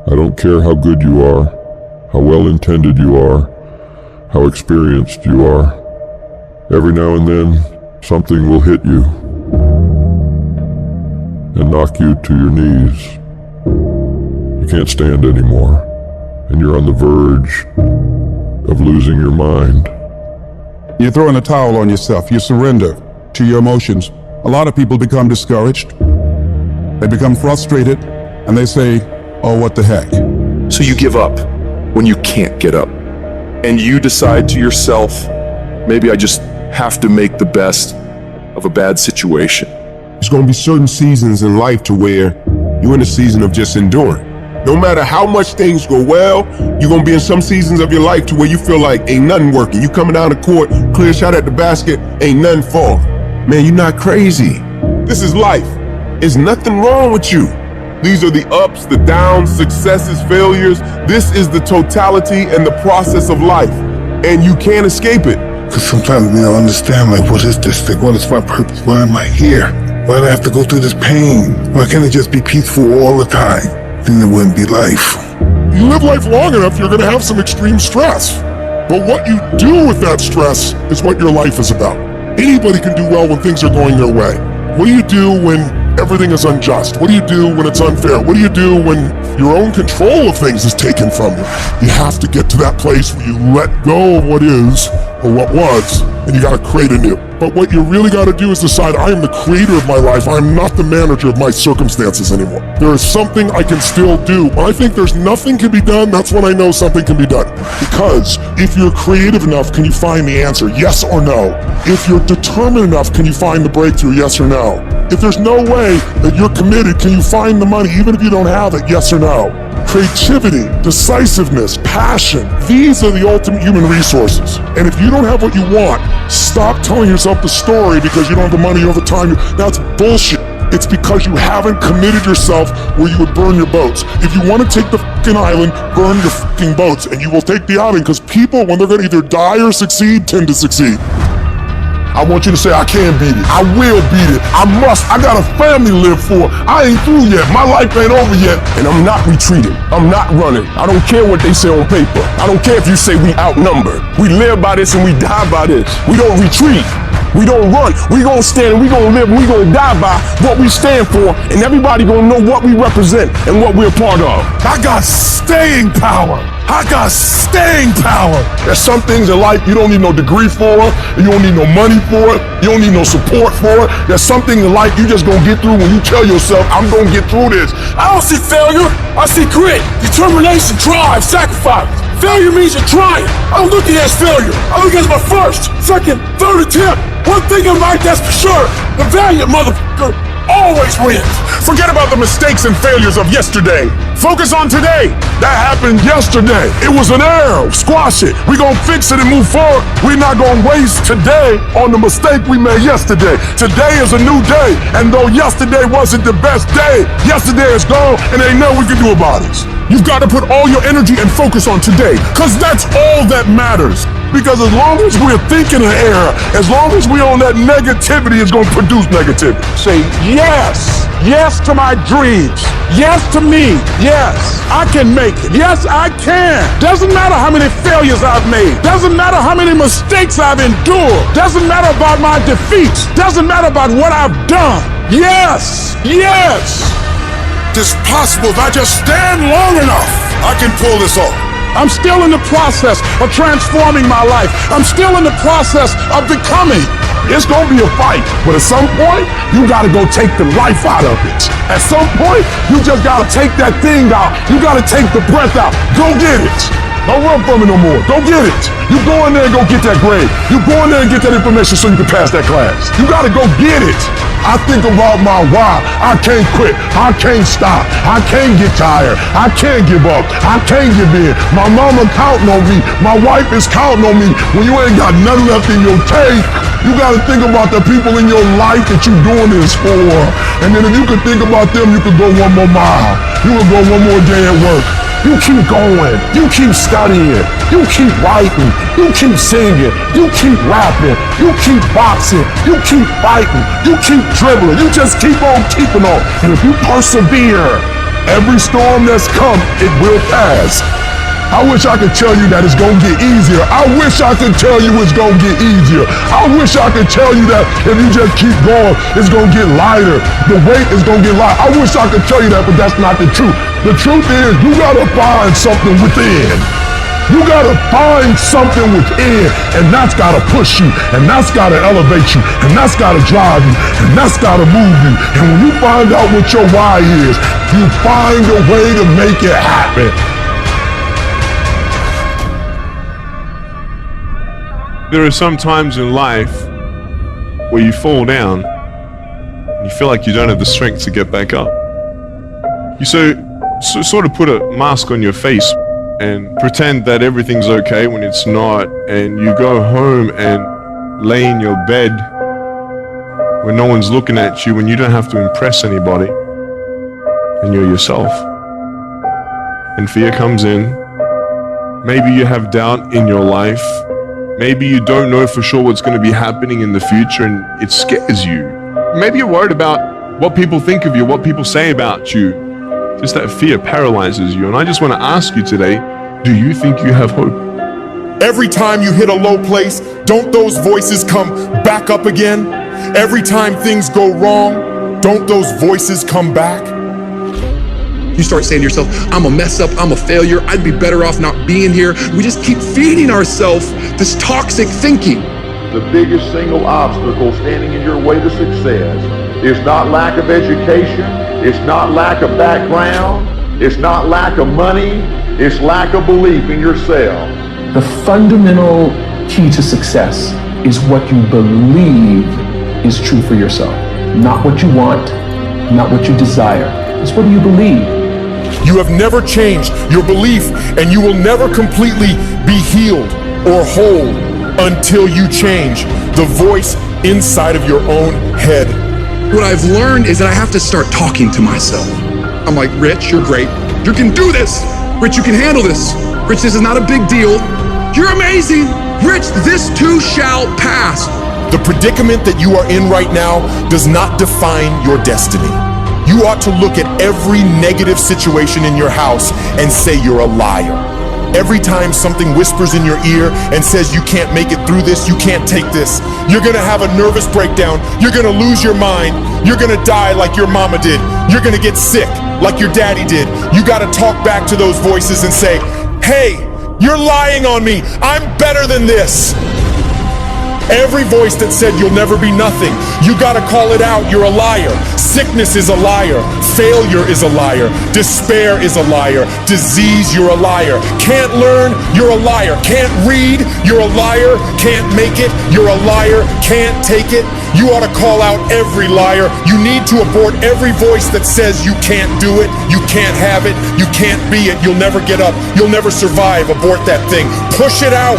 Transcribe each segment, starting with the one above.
I don't care how good you are, how well-intended you are, how experienced you are. Every now and then, something will hit you and knock you to your knees. You can't stand anymore, and you're on the verge of losing your mind. You throw in a towel on yourself. You surrender to your emotions. A lot of people become discouraged. They become frustrated, and they say, oh, what the heck? So you give up when you can't get up. And you decide to yourself, maybe I just have to make the best of a bad situation. There's going to be certain seasons in life to where you're in a season of just enduring. No matter how much things go well, you're going to be in some seasons of your life to where you feel like ain't nothing working. You coming down the court, clear shot at the basket, ain't nothing falling. Man, you're not crazy. This is life. There's nothing wrong with you. These are the ups, the downs, successes, failures. This is the totality and the process of life. And you can't escape it. Because sometimes we don't understand, like, what is this thing? What is my purpose? Why am I here? Why do I have to go through this pain? Why can't it just be peaceful all the time? Then it wouldn't be life. You live life long enough, you're gonna have some extreme stress. But what you do with that stress is what your life is about. Anybody can do well when things are going their way. What do you do when everything is unjust? What do you do when it's unfair? What do you do when your own control of things is taken from you? You have to get to that place where you let go of what is, or what was, and you gotta create anew. But what you really gotta do is decide, I am the creator of my life, I am not the manager of my circumstances anymore. There is something I can still do. When I think there's nothing can be done, that's when I know something can be done. Because if you're creative enough, can you find the answer, yes or no? If you're determined enough, can you find the breakthrough, yes or no? If there's no way that you're committed, can you find the money, even if you don't have it, yes or no? Creativity, decisiveness, passion, these are the ultimate human resources. And if you don't have what you want, stop telling yourself the story because you don't have the money over time. That's bullshit. It's because you haven't committed yourself where you would burn your boats. If you want to take the fucking island, burn your fucking boats, and you will take the island, because people, when they're going to either die or succeed, tend to succeed. I want you to say, I can beat it. I will beat it. I must. I got a family to live for. I ain't through yet. My life ain't over yet. And I'm not retreating. I'm not running. I don't care what they say on paper. I don't care if you say we outnumbered. We live by this and we die by this. We don't retreat. We don't run. We gonna stand and we gonna live and we gonna die by what we stand for, and everybody gonna know what we represent and what we're part of. I got staying power. I got staying power. There's some things in life you don't need no degree for, you don't need no money for it, you don't need no support for it. There's some things in life you just gonna get through when you tell yourself, I'm gonna get through this. I don't see failure. I see grit, determination, drive, sacrifice. Failure means you're trying. I don't look at it as failure. I look at it as my first, second, third attempt. One thing in life that's for sure, the valiant motherfucker always wins. Forget about the mistakes and failures of yesterday. Focus on today. That happened yesterday. It was an error. Squash it. We're going to fix it and move forward. We're not going to waste today on the mistake we made yesterday. Today is a new day. And though yesterday wasn't the best day, yesterday is gone and ain't nothing we can do about it. You've got to put all your energy and focus on today, because that's all that matters. Because as long as we're thinking an error, as long as we're on that negativity, it's going to produce negativity. Say yes. Yes to my dreams. Yes to me. Yes, I can make it. Yes, I can. Doesn't matter how many failures I've made. Doesn't matter how many mistakes I've endured. Doesn't matter about my defeats. Doesn't matter about what I've done. Yes. Yes. It's possible if I just stand long enough, I can pull this off. I'm still in the process of transforming my life. I'm still in the process of becoming. It's gonna be a fight, but at some point, you gotta go take the life out of it. At some point, you just gotta take that thing out. You gotta take the breath out. Go get it. Don't run from it no more. Go get it. You go in there and go get that grade. You go in there and get that information so you can pass that class. You gotta go get it. I think about my why. I can't quit. I can't stop. I can't get tired. I can't give up. I can't give in. My mama counting on me. My wife is counting on me. When you ain't got nothing left in your tank, you gotta think about the people in your life that you're doing this for. And then if you could think about them, you could go one more mile. You could go one more day at work. You keep going, you keep studying, you keep writing, you keep singing, you keep rapping, you keep boxing, you keep fighting, you keep dribbling, you just keep on keeping on. And if you persevere, Every storm that's come, it will pass. I wish I could tell you that it's gonna get easier. I wish I could tell you it's gonna get easier. I wish I could tell you that if you just keep going, it's gonna get lighter. The weight is gonna get lighter. I wish I could tell you that, but that's not the truth. The truth is, you gotta find something within. You gotta find something within, and that's gotta push you, and that's gotta elevate you, and that's gotta drive you, and that's gotta move you. And when you find out what your why is, you find a way to make it happen. There are some times in life where you fall down and you feel like you don't have the strength to get back up. You sort of put a mask on your face and pretend that everything's okay when it's not, and you go home and lay in your bed when no one's looking at you, when you don't have to impress anybody, and you're yourself. And fear comes in. Maybe you have doubt in your life. Maybe you don't know for sure what's going to be happening in the future and it scares you. Maybe you're worried about what people think of you, what people say about you. Just that fear paralyzes you. And I just want to ask you today, do you think you have hope? Every time you hit a low place, don't those voices come back up again? Every time things go wrong, don't those voices come back? You start saying to yourself, I'm a mess up, I'm a failure, I'd be better off not being here. We just keep feeding ourselves this toxic thinking. The biggest single obstacle standing in your way to success is not lack of education, it's not lack of background, it's not lack of money, it's lack of belief in yourself. The fundamental key to success is what you believe is true for yourself. Not what you want, not what you desire. It's what do you believe? You have never changed your belief, and you will never completely be healed or whole until you change the voice inside of your own head. What I've learned is that I have to start talking to myself. I'm like, Rich, you're great. You can do this. Rich, you can handle this. Rich, this is not a big deal. You're amazing. Rich, this too shall pass. The predicament that you are in right now does not define your destiny. You ought to look at every negative situation in your house and say you're a liar. Every time something whispers in your ear and says you can't make it through this, you can't take this, you're gonna have a nervous breakdown, you're gonna lose your mind, you're gonna die like your mama did, you're gonna get sick like your daddy did. You gotta talk back to those voices and say, hey, you're lying on me, I'm better than this. Every voice that said you'll never be nothing, you gotta call it out, you're a liar. Sickness is a liar. Failure is a liar. Despair is a liar. Disease, you're a liar. Can't learn, you're a liar. Can't read, you're a liar. Can't make it, you're a liar. Can't take it. You ought to call out every liar. You need to abort every voice that says you can't do it, you can't have it, you can't be it, you'll never get up, you'll never survive. Abort that thing. Push it out.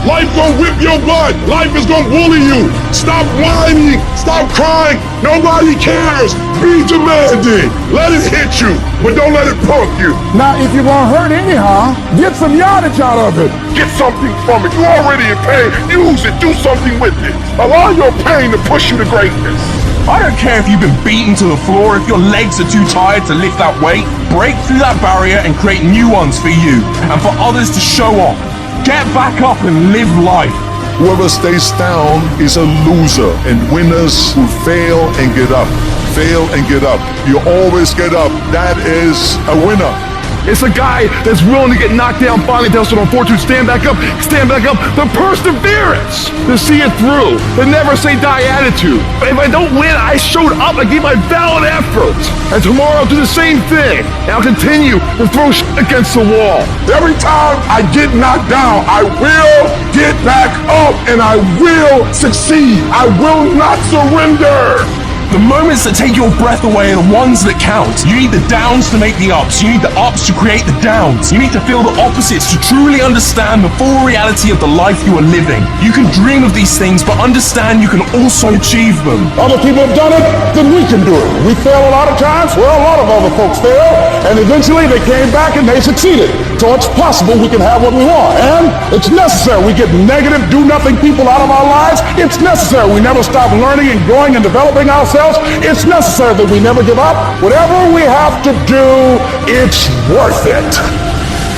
Life gonna whip your butt. Life is gonna bully you. Stop whining. Stop crying. Nobody cares. Be demanding. Let it hit you, but don't let it punk you. Now, if you're gonna hurt anyhow, get some yardage out of it. Get something from it. You're already in pain. Use it. Do something with it. Allow your pain to push you to greatness. I don't care if you've been beaten to the floor, if your legs are too tired to lift that weight. Break through that barrier and create new ones for you and for others to show off. Get back up and live life. Whoever stays down is a loser, and winners who fail and get up. Fail and get up. You always get up. That is a winner. It's a guy that's willing to get knocked down, finally tells someone fortune, stand back up. The perseverance to see it through. The never say die attitude. If I don't win, I showed up, I gave my valid effort. And tomorrow I'll do the same thing. And I'll continue to throw shit against the wall. Every time I get knocked down, I will get back up and I will succeed. I will not surrender. The moments that take your breath away are the ones that count. You need the downs to make the ups. You need the ups to create the downs. You need to feel the opposites to truly understand the full reality of the life you are living. You can dream of these things, but understand you can also achieve them. Other people have done it, then we can do it. We fail a lot of times, well, a lot of other folks fail, and eventually they came back and they succeeded. So it's possible we can have what we want, and it's necessary. We get negative, do-nothing people out of our lives. It's necessary. We never stop learning and growing and developing ourselves. ourselves. It's necessary that we never give up. Whatever we have to do, it's worth it.